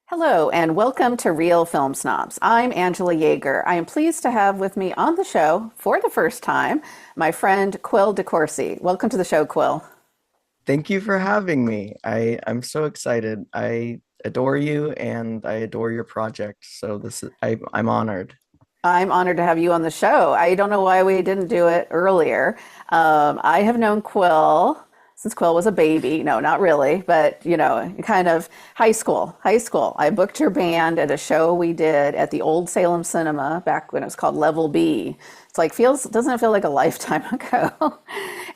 Hello, and welcome to Reel Film Snobs. I'm Angela Yeager. I am pleased to have with me on the show, for the first time, my friend Quill de Courcy. Welcome to the show, Quill. Thank you for having me. I'm so excited. I adore you and I adore your project. So I'm honored. I'm honored to have you on the show. I don't know why we didn't do it earlier. I have known Quill since Quill was a baby. No, not really, but kind of high school. High school. I booked your band at a show we did at the Old Salem Cinema back when it was called Level B. It's like doesn't it feel like a lifetime ago?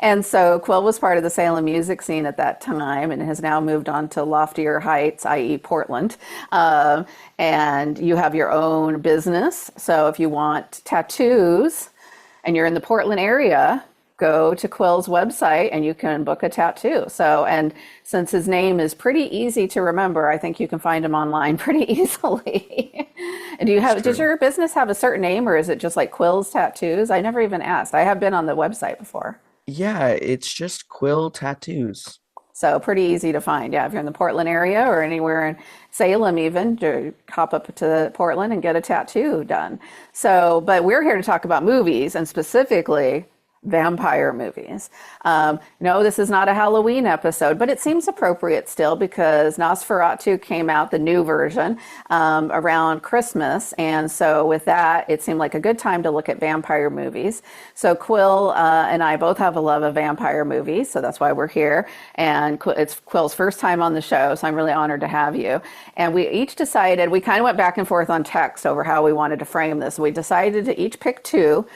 And so Quill was part of the Salem music scene at that time and has now moved on to loftier heights, i.e. Portland. And you have your own business. So if you want tattoos and you're in the Portland area, go to Quill's website and you can book a tattoo. So, and since his name is pretty easy to remember, I think you can find him online pretty easily. And does your business have a certain name or is it just like Quill's Tattoos? I never even asked. I have been on the website before. Yeah, it's just Quill Tattoos. So pretty easy to find. Yeah, if you're in the Portland area or anywhere in Salem even, hop up to Portland and get a tattoo done. So, but we're here to talk about movies and specifically vampire movies. No, this is not a Halloween episode, but it seems appropriate still because Nosferatu came out, the new version, around Christmas. And so with that, it seemed like a good time to look at vampire movies. So Quill and I both have a love of vampire movies, so that's why we're here. And it's Quill's first time on the show, so I'm really honored to have you. And we each decided, we kind of went back and forth on text over how we wanted to frame this. We decided to each pick two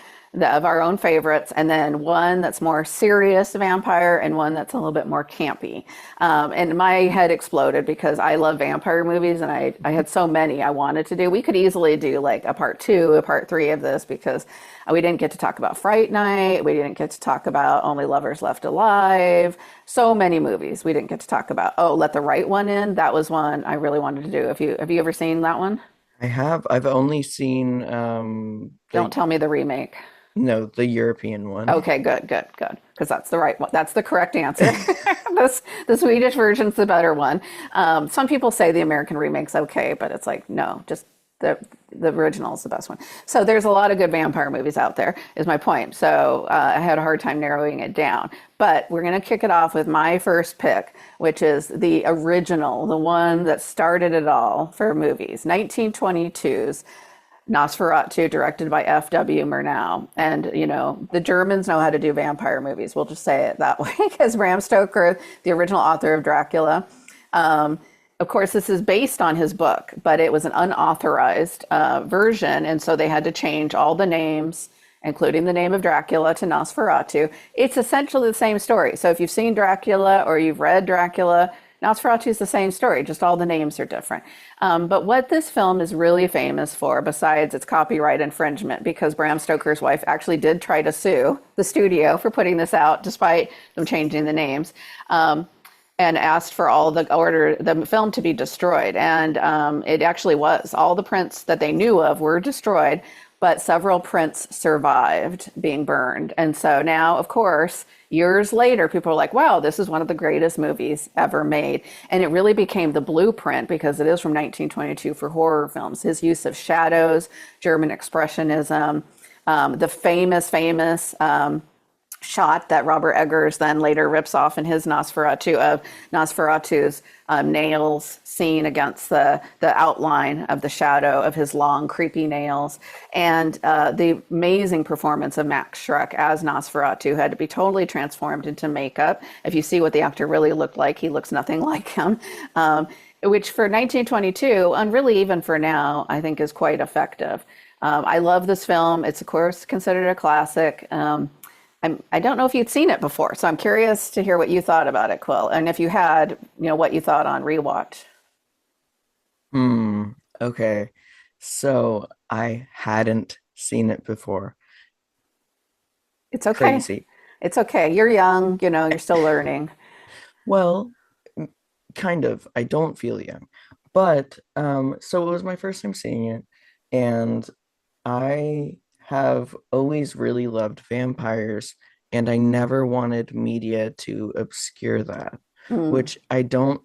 of our own favorites, and then one that's more serious vampire and one that's a little bit more campy. And my head exploded because I love vampire movies and I had so many I wanted to do. We could easily do like a part two, a part three of this because we didn't get to talk about Fright Night. We didn't get to talk about Only Lovers Left Alive. So many movies we didn't get to talk about. Oh, Let the Right One In. That was one I really wanted to do. Have you ever seen that one? I have. I've only seen Don't tell me the remake. no, the European one. Okay, good. Because that's the right one. That's the correct answer. The Swedish version's the better one. Some people say the American remake's okay, but it's like, no, just the original is the best one. So there's a lot of good vampire movies out there, is my point. So I had a hard time narrowing it down. But we're going to kick it off with my first pick, which is the original, the one that started it all for movies, 1922's Nosferatu, directed by F.W. Murnau. And, the Germans know how to do vampire movies. We'll just say it that way, because Bram Stoker, the original author of Dracula, of course, this is based on his book, but it was an unauthorized version. And so they had to change all the names, including the name of Dracula, to Nosferatu. It's essentially the same story. So if you've seen Dracula or you've read Dracula, Nosferatu is the same story, just all the names are different. But what this film is really famous for, besides its copyright infringement, because Bram Stoker's wife actually did try to sue the studio for putting this out, despite them changing the names, and asked for the film to be destroyed. And it actually was. All the prints that they knew of were destroyed, but several prints survived being burned. And so now, of course, years later, people are like, wow, this is one of the greatest movies ever made. And it really became the blueprint, because it is from 1922, for horror films. His use of shadows, German expressionism, the famous shot that Robert Eggers then later rips off in his Nosferatu, of Nosferatu's nails seen against the outline of the shadow of his long, creepy nails. And the amazing performance of Max Schreck as Nosferatu, who had to be totally transformed into makeup. If you see what the actor really looked like, he looks nothing like him. Which for 1922, and really even for now, I think is quite effective. I love this film. It's, of course, considered a classic. I don't know if you'd seen it before, so I'm curious to hear what you thought about it, Quill, and if you had, what you thought on rewatch. Hmm. Okay. So I hadn't seen it before. It's okay. Crazy. It's okay. You're young, you're still learning. Well, kind of. I don't feel young. But so it was my first time seeing it, and I have always really loved vampires, and I never wanted media to obscure that, Mm, which I don't,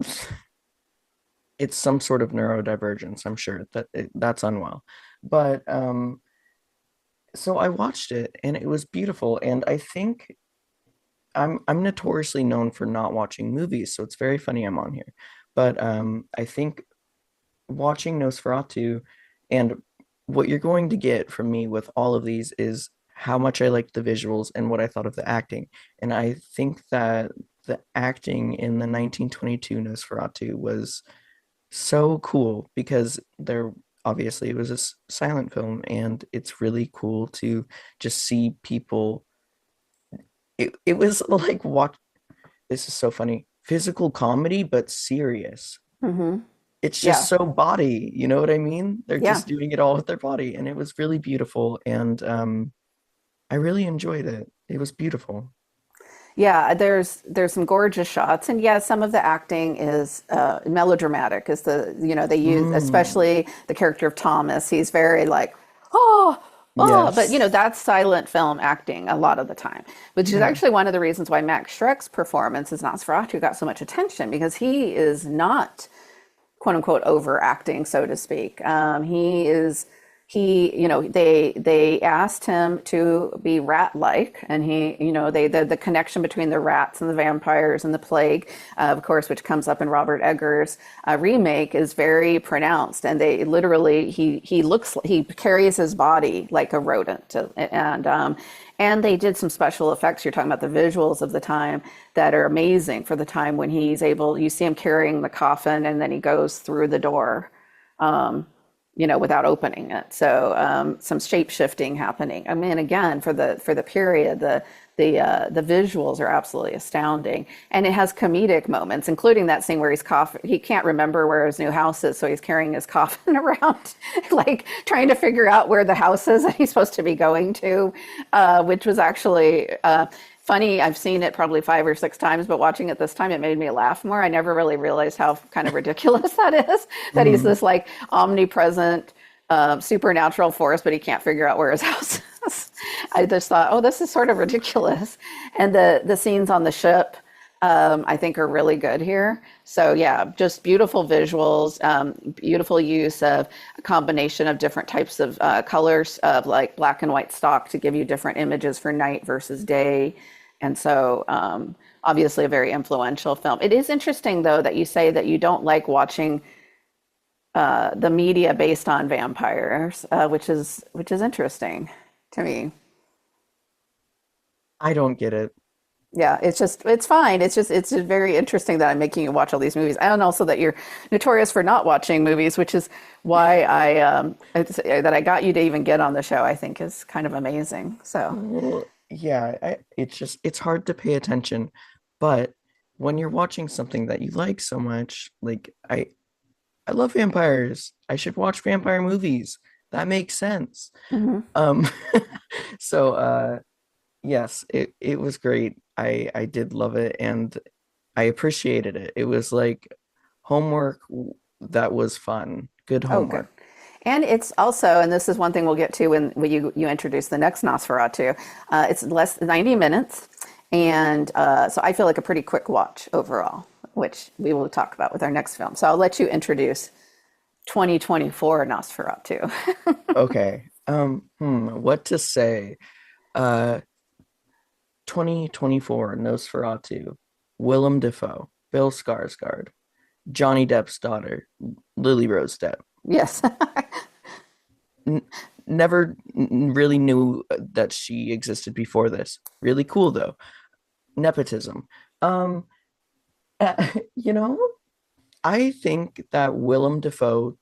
it's some sort of neurodivergence, I'm sure that's unwell. But so I watched it and it was beautiful, and I think I'm notoriously known for not watching movies, so it's very funny I'm on here. But I think watching Nosferatu, and what you're going to get from me with all of these is how much I liked the visuals and what I thought of the acting. And I think that the acting in the 1922 Nosferatu was so cool because there obviously it was a silent film, and it's really cool to just see people. It was like what, this is so funny, physical comedy but serious. hmm It's just Yeah. so body, you know what I mean? They're Yeah. just doing it all with their body, and it was really beautiful, and I really enjoyed it. It was beautiful. Yeah, there's some gorgeous shots, and yeah, some of the acting is melodramatic. Is they use, Mm, especially the character of Thomas. He's very like, oh, oh, but yes. that's silent film acting a lot of the time, which is Yeah. actually one of the reasons why Max Schreck's performance as Nosferatu got so much attention because he is not quote unquote overacting, so to speak. They asked him to be rat-like, and the connection between the rats and the vampires and the plague, of course, which comes up in Robert Eggers' remake, is very pronounced. And they literally he carries his body like a rodent, and they did some special effects. You're talking about the visuals of the time that are amazing for the time when he's able, you see him carrying the coffin and then he goes through the door, without opening it. So some shape shifting happening. I mean, again, for the period, the visuals are absolutely astounding, and it has comedic moments, including that scene where he's coughing. He can't remember where his new house is, so he's carrying his coffin around, like trying to figure out where the house is that he's supposed to be going to, which was actually funny. I've seen it probably 5 or 6 times, but watching it this time, it made me laugh more. I never really realized how kind of ridiculous that is, that he's Hmm. this like omnipresent supernatural force, but he can't figure out where his house is. I just thought, oh, this is sort of ridiculous. And the scenes on the ship, I think are really good here. So yeah, just beautiful visuals, beautiful use of a combination of different types of colors of like black and white stock to give you different images for night versus day. And so obviously a very influential film. It is interesting though that you say that you don't like watching the media based on vampires, which is interesting to me. I don't get it. Yeah, it's fine. It's just very interesting that I'm making you watch all these movies, and also that you're notorious for not watching movies, which is why that I got you to even get on the show. I think is kind of amazing. So, Well, yeah, it's hard to pay attention, but when you're watching something that you like so much, like I love vampires. I should watch vampire movies. That makes sense. mhm. Um, so yes, it was great. I did love it, and I appreciated it. It was like homework that was fun. Good Oh, good. homework. And it's also, and this is one thing we'll get to when you introduce the next Nosferatu. It's less than 90 minutes, and so I feel like a pretty quick watch overall, which we will talk about with our next film. So I'll let you introduce 2024 Nosferatu. Okay. What to say? Uh, 2024 Nosferatu, Willem Dafoe, Bill Skarsgård, Johnny Depp's daughter, Lily Rose Depp. Yes. N Never really knew that she existed before this. Really cool though. Nepotism. Um, you know, I think that Willem Dafoe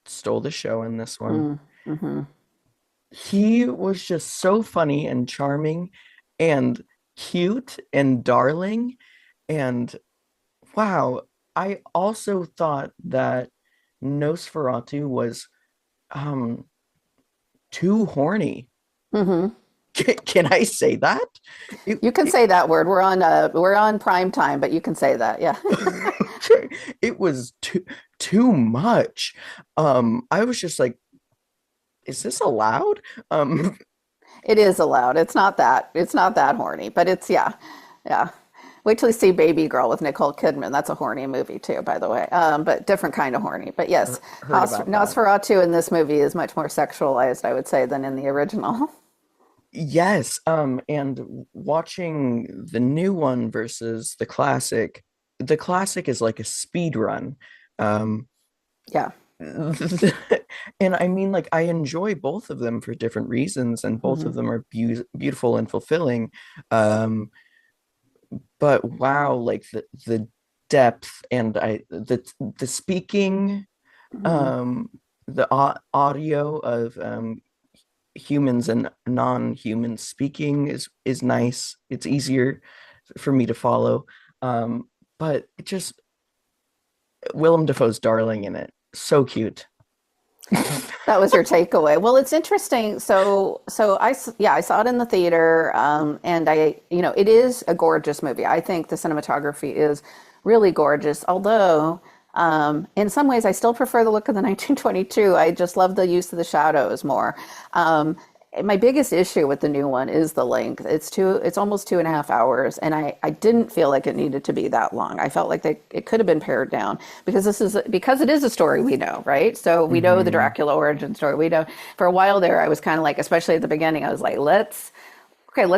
stole the show in this one. Mm-hmm. He was just so funny and charming, and cute and darling. And wow, I also thought that Nosferatu was um too horny. Hmm. Can I say that? It, You can it say that word. We're on prime time, but you can say that. Yeah. it was too much. I was just like, is this allowed? Um, It is allowed. It's not that horny, but it's yeah. Yeah. Wait till you see Baby Girl with Nicole Kidman. That's a horny movie too, by the way. But different kind of horny. But yes, heard about that. Nosferatu in this movie is much more sexualized, I would say, than in the original. Yes, and watching the new one versus the classic is like a speed run. Um, Yeah. and I mean, like, I enjoy both of them for different reasons, and both Hmm. of them are beautiful and fulfilling. Um, but wow, like the depth and the speaking, Hmm. um, the audio of humans and non-humans speaking is nice. It's easier for me to follow. But it just Willem Dafoe's darling in it. So cute. That was your takeaway. Well, it's interesting. Yeah, I saw it in the theater, and it is a gorgeous movie. I think the cinematography is really gorgeous. Although, in some ways, I still prefer the look of the 1922. I just love the use of the shadows more. Um, my biggest issue with the new one is the length. It's almost 2.5 hours, and I didn't feel like it needed to be that long. I felt like it could have been pared down because it is a story we know, right? So we know the Hmm. Dracula origin story. We know for a while there, I was kind of like, especially at the beginning, I was like, let's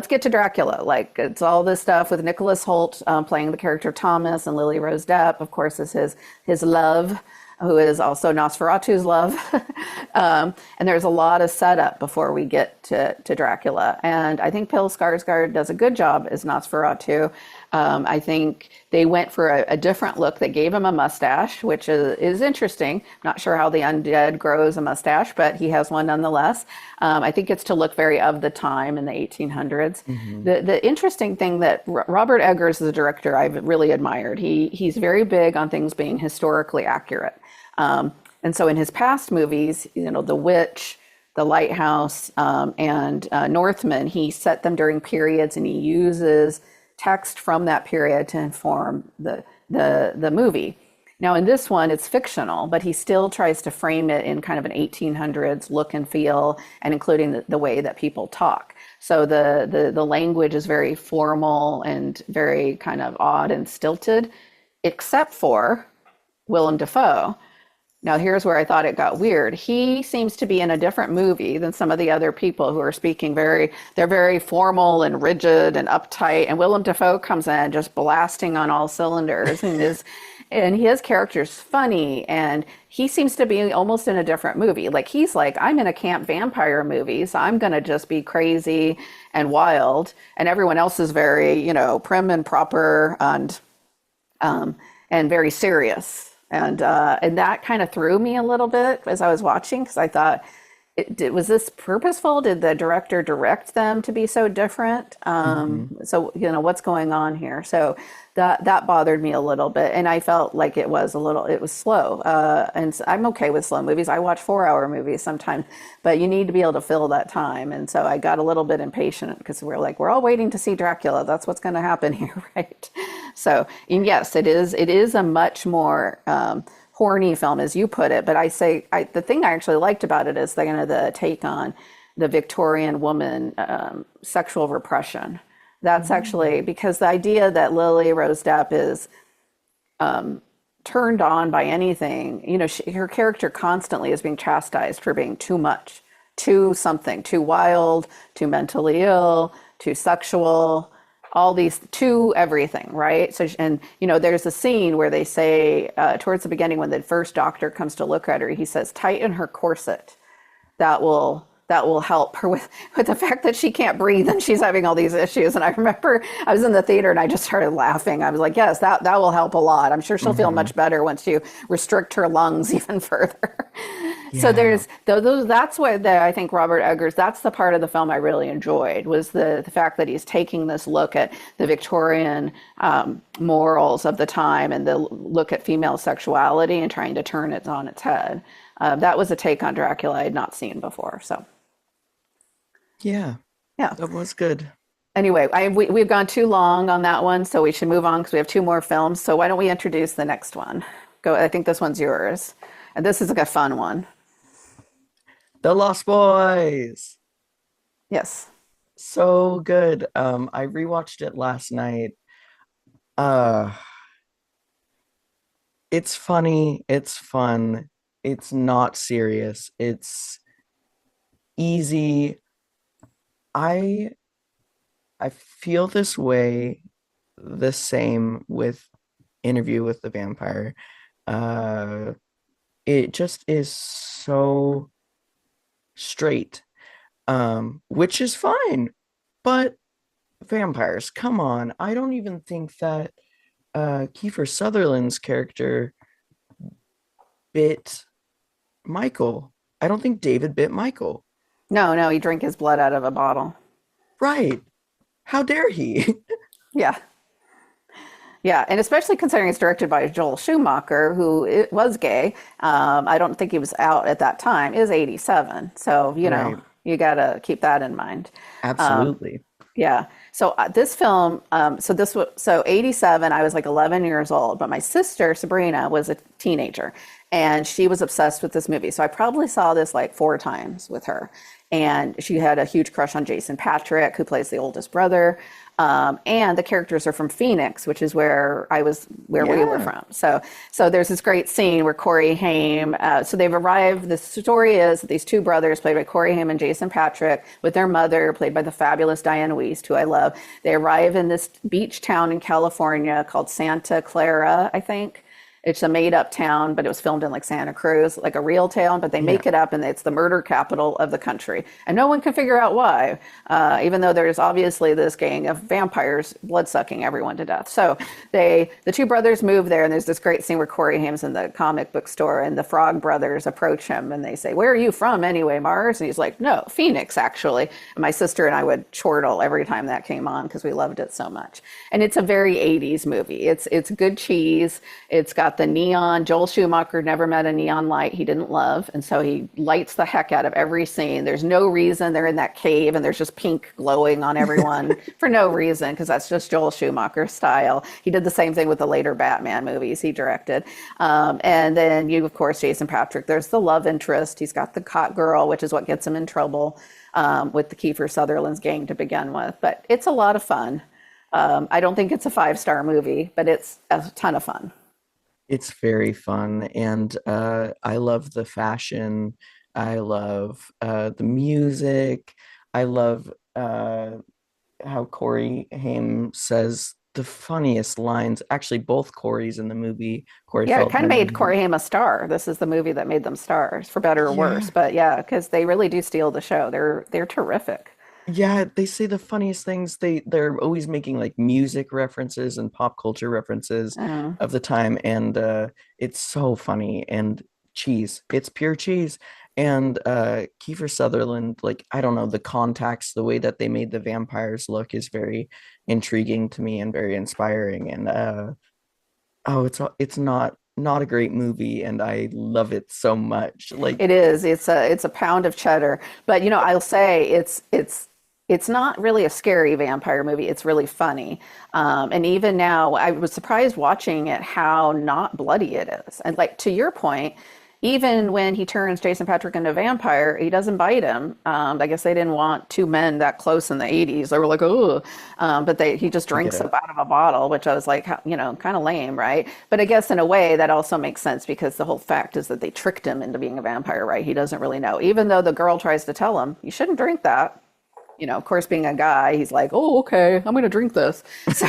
get to Dracula. Like it's all this stuff with Nicholas Hoult playing the character Thomas, and Lily Rose Depp, of course, is his love, who is also Nosferatu's love. And there's a lot of setup before we get to Dracula. And I think Bill Skarsgård does a good job as Nosferatu. I think they went for a different look. They gave him a mustache, which is interesting. Not sure how the undead grows a mustache, but he has one nonetheless. I think it's to look very of the time in the 1800s. Hmm. The interesting thing that Robert Eggers is a director I've really admired. He's very big on things being historically accurate. And so in his past movies, The Witch, The Lighthouse, and Northman, he set them during periods, and he uses text from that period to inform the movie. Now in this one, it's fictional, but he still tries to frame it in kind of an 1800s look and feel, and including the way that people talk. So the language is very formal and very kind of odd and stilted, except for Willem Dafoe. Now, here's where I thought it got weird. He seems to be in a different movie than some of the other people who are speaking they're very formal and rigid and uptight. And Willem Dafoe comes in just blasting on all cylinders, and his character's funny, and he seems to be almost in a different movie. Like he's like, I'm in a camp vampire movie, so I'm gonna just be crazy and wild, and everyone else is very, prim and proper and very serious. And that kind of threw me a little bit as I was watching because I thought, was this purposeful? Did the director direct them to be so different? Hmm. So what's going on here? So that bothered me a little bit, and I felt like it was slow. And so I'm okay with slow movies. I watch 4-hour movies sometimes, but you need to be able to fill that time. And so I got a little bit impatient because we're all waiting to see Dracula. That's what's going to happen here, right? So, and yes, it is a much more horny film, as you put it. But the thing I actually liked about it is the take on the Victorian woman sexual repression. That's actually because the idea that Lily Rose Depp is turned on by anything, her character constantly is being chastised for being too much, too something, too wild, too mentally ill, too sexual, all these, too everything, right? So, and there's a scene where they say towards the beginning when the first doctor comes to look at her, he says, "Tighten her corset. That will help her with the fact that she can't breathe and she's having all these issues." And I remember I was in the theater and I just started laughing. I was like, yes, that will help a lot. I'm sure she'll feel Hmm. much better once you restrict her lungs even further. So Yeah. there's those. That's what I think Robert Eggers. That's the part of the film I really enjoyed was the fact that he's taking this look at the Victorian morals of the time and the look at female sexuality and trying to turn it on its head. That was a take on Dracula I had not seen before. So Yeah. yeah. That was good. Anyway, we've gone too long on that one, so we should move on because we have two more films. So why don't we introduce the next one? Go. I think this one's yours, and this is like a fun one. The Lost Boys. Yes. So good. I rewatched it last night. Uh, it's funny, it's fun, it's not serious, it's easy. I I feel this way the same with Interview with the Vampire. Uh, it just is so straight, which is fine. But vampires, come on. I don't even think that Kiefer Sutherland's character bit Michael. I don't think David bit Michael. No, no, he drank his blood out of a bottle. Right. How dare he? Yeah. Yeah, and especially considering it's directed by Joel Schumacher, who was gay. I don't think he was out at that time. Is 87, so Right. you got to keep that in mind. Absolutely. Yeah. So this film, so 87. I was like 11 years old, but my sister Sabrina was a teenager, and she was obsessed with this movie. So I probably saw this like four times with her, and she had a huge crush on Jason Patrick, who plays the oldest brother. And the characters are from Phoenix, which is where we were Yeah. from. So there's this great scene where Corey Haim. So they've arrived. The story is that these two brothers, played by Corey Haim and Jason Patrick, with their mother, played by the fabulous Diane Wiest, who I love. They arrive in this beach town in California called Santa Clara, I think. It's a made up town, but it was filmed in like Santa Cruz, like a real town, but they Yeah. make it up and it's the murder capital of the country. And no one can figure out why, even though there's obviously this gang of vampires blood sucking everyone to death. So the two brothers move there, and there's this great scene where Corey Haim's in the comic book store and the Frog brothers approach him and they say, "Where are you from anyway, Mars?" And he's like, "No, Phoenix, actually." And my sister and I would chortle every time that came on because we loved it so much. And it's a very 80s movie. It's good cheese. It's got the neon. Joel Schumacher never met a neon light he didn't love, and so he lights the heck out of every scene. There's no reason they're in that cave and there's just pink glowing on everyone for no reason, because that's just Joel Schumacher's style. He did the same thing with the later Batman movies he directed. And then of course, Jason Patrick. There's the love interest. He's got the hot girl, which is what gets him in trouble with the Kiefer Sutherland's gang to begin with. But it's a lot of fun. I don't think it's a five-star movie, but it's a ton of fun. It's very fun, and I love the fashion. I love the music. I love how Corey Haim says the funniest lines. Actually, both Corey's in the movie. Corey Yeah, it kind of Feldman made and Corey Haim a star. This is the movie that made them stars, for better or worse. yeah, But yeah, because they really do steal the show. They're terrific. yeah. They say the funniest things. They're always making like music references and pop culture references Uh, of the time, and it's so funny and cheese. It's pure cheese. And Kiefer Sutherland, like I don't know, the contacts, the way that they made the vampires look is very intriguing to me and very inspiring. And oh, it's not a great movie, and I love it so much. Like, it is. It's a pound of cheddar. But I'll say it's not really a scary vampire movie. It's really funny. And even now, I was surprised watching it how not bloody it is. And like to your point, even when he turns Jason Patrick into a vampire, he doesn't bite him. I guess they didn't want two men that close in the 80s. They were like, oh, but he just I get drinks it. up out of a bottle, which I was like, kind of lame, right? But I guess in a way that also makes sense because the whole fact is that they tricked him into being a vampire, right? He doesn't really know. Even though the girl tries to tell him, you shouldn't drink that. Of course, being a guy, he's like, oh, okay, I'm going to drink this. So,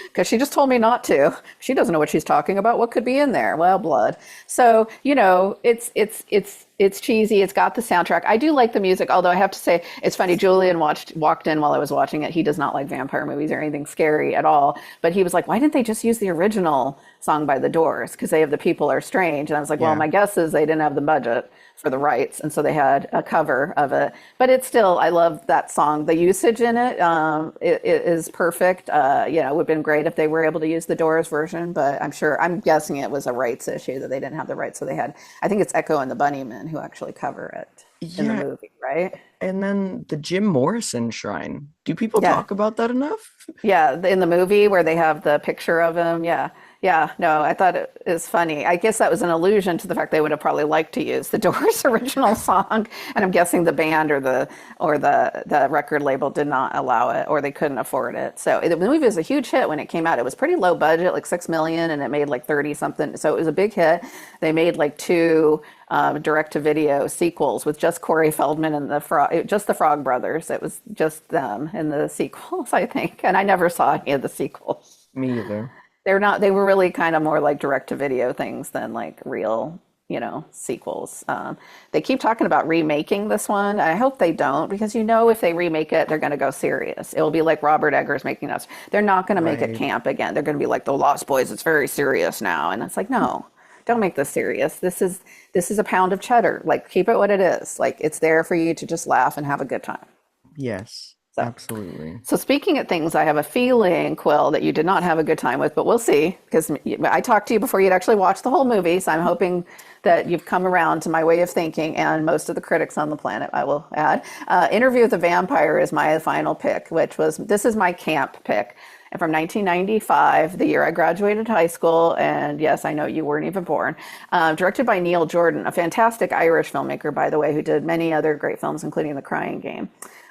because she just told me not to. She doesn't know what she's talking about. What could be in there? Well, blood. So, it's it's cheesy. It's got the soundtrack. I do like the music, although I have to say it's funny. Julian walked in while I was watching it. He does not like vampire movies or anything scary at all. But he was like, "Why didn't they just use the original song by the Doors? Because they have the People Are Strange." And I was like, "Well, Yeah. my guess is they didn't have the budget for the rights, and so they had a cover of it." But it's still, I love that song. The usage in it, it is perfect. It would have been great if they were able to use the Doors version, but I'm guessing it was a rights issue that they didn't have the rights, so they had. I think it's Echo and the Bunnymen who actually cover it in the Yeah. movie, right? And then the Jim Morrison shrine. Do people Yeah. talk about that enough? Yeah, in the movie where they have the picture of him. Yeah. Yeah, no, I thought it was funny. I guess that was an allusion to the fact they would have probably liked to use the Doors original song, and I'm guessing the band or the record label did not allow it, or they couldn't afford it. So the movie was a huge hit when it came out. It was pretty low budget, like 6 million, and it made like 30 something. So it was a big hit. They made like two direct-to-video sequels with just Corey Feldman and just the Frog Brothers. It was just them in the sequels, I think. And I never saw any of the sequels. Me either. They're not, they were really kind of more like direct-to-video things than like real, sequels. They keep talking about remaking this one. I hope they don't, because if they remake it, they're going to go serious. It will be like Robert Eggers making us. They're not going to make it Right. camp again. They're going to be like the Lost Boys. It's very serious now, and it's like, no, don't make this serious. This is a pound of cheddar. Like, keep it what it is. Like, it's there for you to just laugh and have a good time. Yes, So. absolutely. So speaking of things, I have a feeling, Quill, that you did not have a good time with, but we'll see, because I talked to you before you'd actually watched the whole movie. So I'm hoping that you've come around to my way of thinking, and most of the critics on the planet, I will add. Interview with the Vampire is my final pick, this is my camp pick. And from 1995, the year I graduated high school, and yes, I know you weren't even born, directed by Neil Jordan, a fantastic Irish filmmaker, by the way, who did many other great films, including The Crying Game.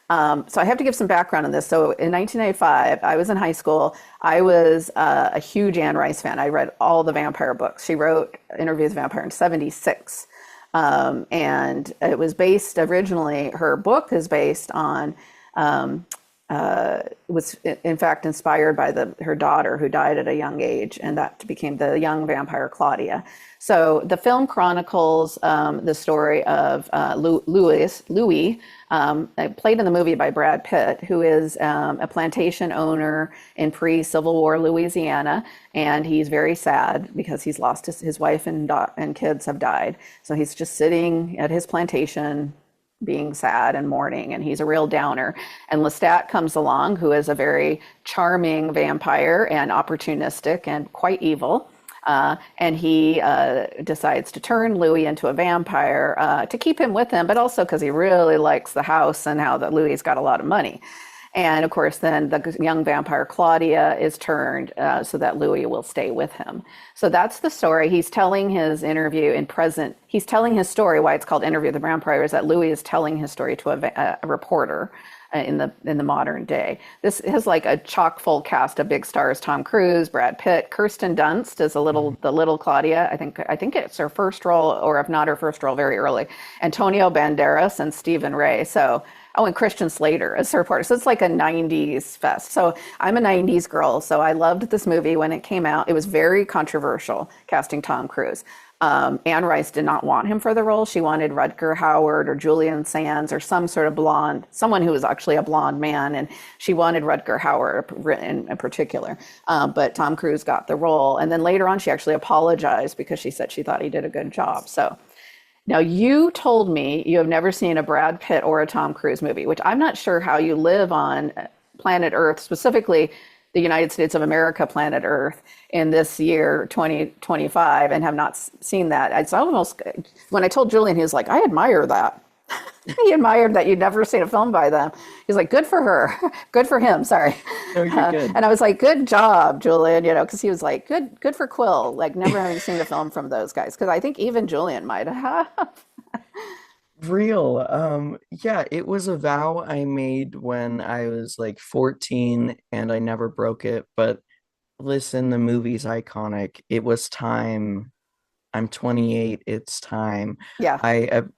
So I have to give some background on this. So in 1995, I was in high school. I was a huge Anne Rice fan. I read all the vampire books. She wrote Interview with the Vampire in 76. And it was based originally, her book is based on, was in fact inspired by her daughter who died at a young age, and that became the young vampire Claudia. So the film chronicles the story of Louis, played in the movie by Brad Pitt, who is a plantation owner in pre-Civil War Louisiana, and he's very sad because he's lost his wife and kids have died. So he's just sitting at his plantation being sad and mourning, and he's a real downer. And Lestat comes along, who is a very charming vampire and opportunistic and quite evil. And he decides to turn Louis into a vampire to keep him with him, but also because he really likes the house and how that Louis's got a lot of money. And of course, then the young vampire Claudia is turned so that Louis will stay with him. So that's the story. He's telling his interview in present. He's telling his story. Why it's called Interview with the Vampire is that Louis is telling his story to a reporter in the modern day. This has like a chock full cast of big stars: Tom Cruise, Brad Pitt, Kirsten Dunst is the little Claudia. I think it's her first role, or if not her first role, very early. Antonio Banderas and Stephen Ray. So. Oh, and Christian Slater as her reporter. So it's like a 90s fest. So I'm a 90s girl. So I loved this movie when it came out. It was very controversial casting Tom Cruise. Anne Rice did not want him for the role. She wanted Rutger Hauer or Julian Sands or some sort of blonde, someone who was actually a blonde man. And she wanted Rutger Hauer in particular. But Tom Cruise got the role. And then later on, she actually apologized because she said she thought he did a good job. So now, you told me you have never seen a Brad Pitt or a Tom Cruise movie, which I'm not sure how you live on planet Earth, specifically the United States of America, planet Earth, in this year, 2025, and have not seen that. It's almost, when I told Julian, he was like, I admire that. He admired that you'd never seen a film by them. He's like, good for her. Good for him. Sorry. No, you're good. And I was like, good job, Julian, because he was like, good for Quill, like never having seen a film from those guys. Because I think even Julian might have. Real. Yeah, it was a vow I made when I was like 14 and I never broke it. But listen, the movie's iconic. It was time. I'm 28. It's time. Yeah.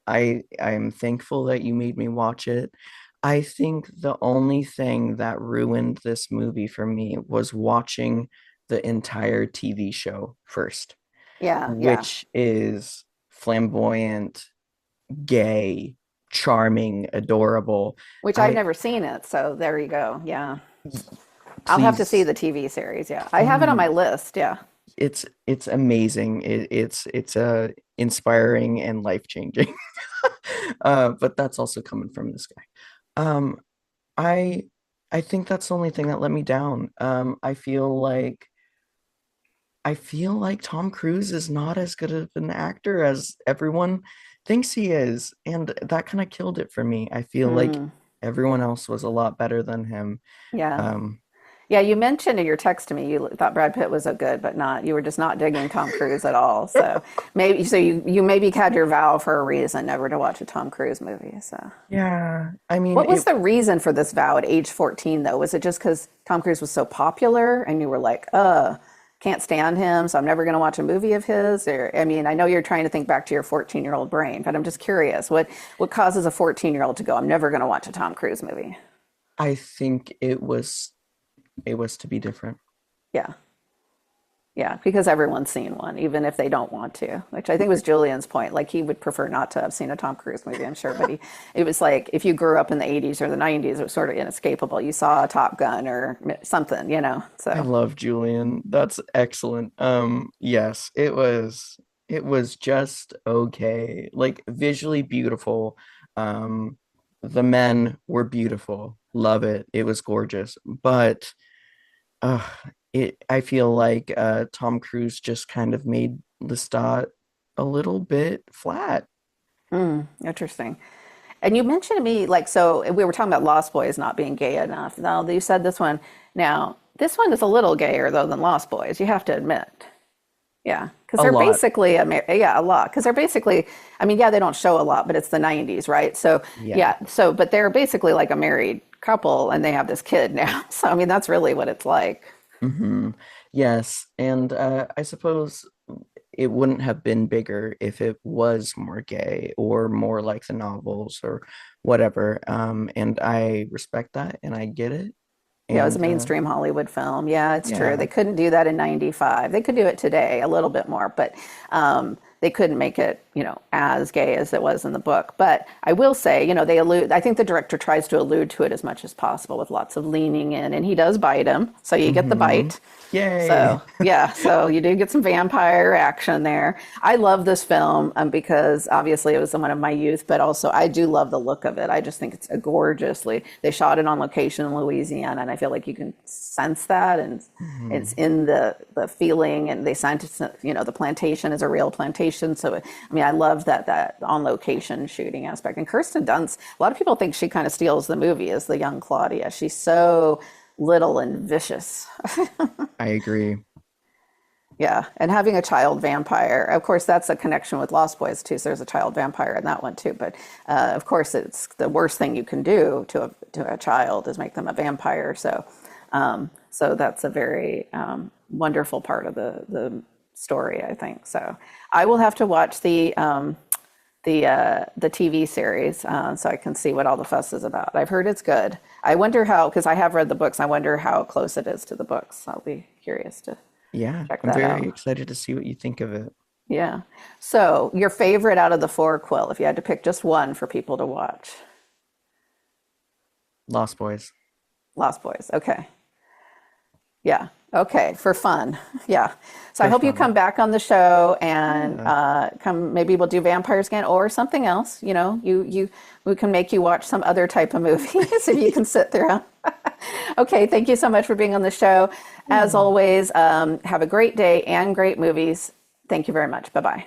I'm thankful that you made me watch it. I think the only thing that ruined this movie for me was watching the entire TV show first, Yeah. Yeah. which is flamboyant, gay, charming, adorable. Which I've I never seen it, so there you go. Yeah. I'll have to see please. the TV series. Yeah. I have it on Oh, my list. Yeah. it's amazing. It's inspiring and life changing. But that's also coming from this guy. Um, I I think that's the only thing that let me down. I feel like Tom Cruise is not as good of an actor as everyone thinks he is, and that kind of killed it for me. I feel like Mm, everyone else was a lot better than him. yeah. Um, Yeah, you mentioned in your text to me you thought Brad Pitt was a good, but not you were just not digging Tom Cruise at all. So maybe you maybe had your vow for a reason never to watch a Tom Cruise movie. So yeah, I mean what was it. the reason for this vow at age 14 though? Was it just because Tom Cruise was so popular and you were like, can't stand him, so I'm never going to watch a movie of his? Or I mean, I know you're trying to think back to your 14-year-old brain, but I'm just curious, what causes a 14-year-old to go, I'm never going to watch a Tom Cruise movie? I think it was to be different. Yeah. Yeah, because everyone's seen one, even if they don't want to, which I think was Julian's point. Like he would prefer not to have seen a Tom Cruise movie, I'm sure, but it was like if you grew up in the 80s or the 90s, it was sort of inescapable. You saw a Top Gun or something, you know? I So, love Julian. That's excellent. Yes, it was just okay. Like visually beautiful. Um, the men were beautiful. Love it. It was gorgeous. But uh I feel like Tom Cruise just kind of made Lestat a little bit flat. interesting. And you mentioned to me, like, so we were talking about Lost Boys not being gay enough. Now, you said this one. Now, this one is a little gayer, though, than Lost Boys, you have to admit. Yeah, because A they're lot. basically yeah, a lot. Because they're basically, I mean, yeah, they don't show a lot, but it's the 90s, right? So Yeah. yeah, but they're basically like a married couple, and they have this kid now. So I mean, that's really what it's like. Hmm. Yes, and I suppose it wouldn't have been bigger if it was more gay or more like the novels or whatever. And I respect that and I get it. Yeah, it was a And mainstream Hollywood film. Yeah, it's true. They yeah. couldn't do that in 95. They could do it today a little bit more, but they couldn't make it, as gay as it was in the book. But I will say, they allude, I think the director tries to allude to it as much as possible with lots of leaning in, and he does bite him. So you get the Hmm. bite. Yay. So, yeah, so you do get some vampire action there. I love this film because obviously it was one of my youth, but also I do love the look of it. I just think it's a gorgeously. They shot it on location in Louisiana, and I feel like you can sense that, and it's Hmm. in the feeling. And they sent the plantation is a real plantation. So, I mean, I love that on location shooting aspect. And Kirsten Dunst, a lot of people think she kind of steals the movie as the young Claudia. She's so little and vicious. I agree. Yeah, and having a child vampire, of course, that's a connection with Lost Boys too. So there's a child vampire in that one too. But of course, it's the worst thing you can do to a child is make them a vampire. So that's a very wonderful part of the story, I think. So I will have to watch the TV series so I can see what all the fuss is about. I've heard it's good. I wonder how, because I have read the books. I wonder how close it is to the books. I'll be curious to Yeah, check I'm that very out. excited to see what you think of it. Yeah. So, your favorite out of the four, Quill, if you had to pick just one for people to watch? Lost Boys. Lost Boys. Okay. Yeah. Okay. For fun. Yeah. So, I For hope you fun. come back on the show and Yeah. come. Maybe we'll do vampires again or something else. We can make you watch some other type of movies if you can sit through. Okay. Thank you so much for being on the show. As Yeah. always, have a great day and great movies. Thank you very much. Bye bye.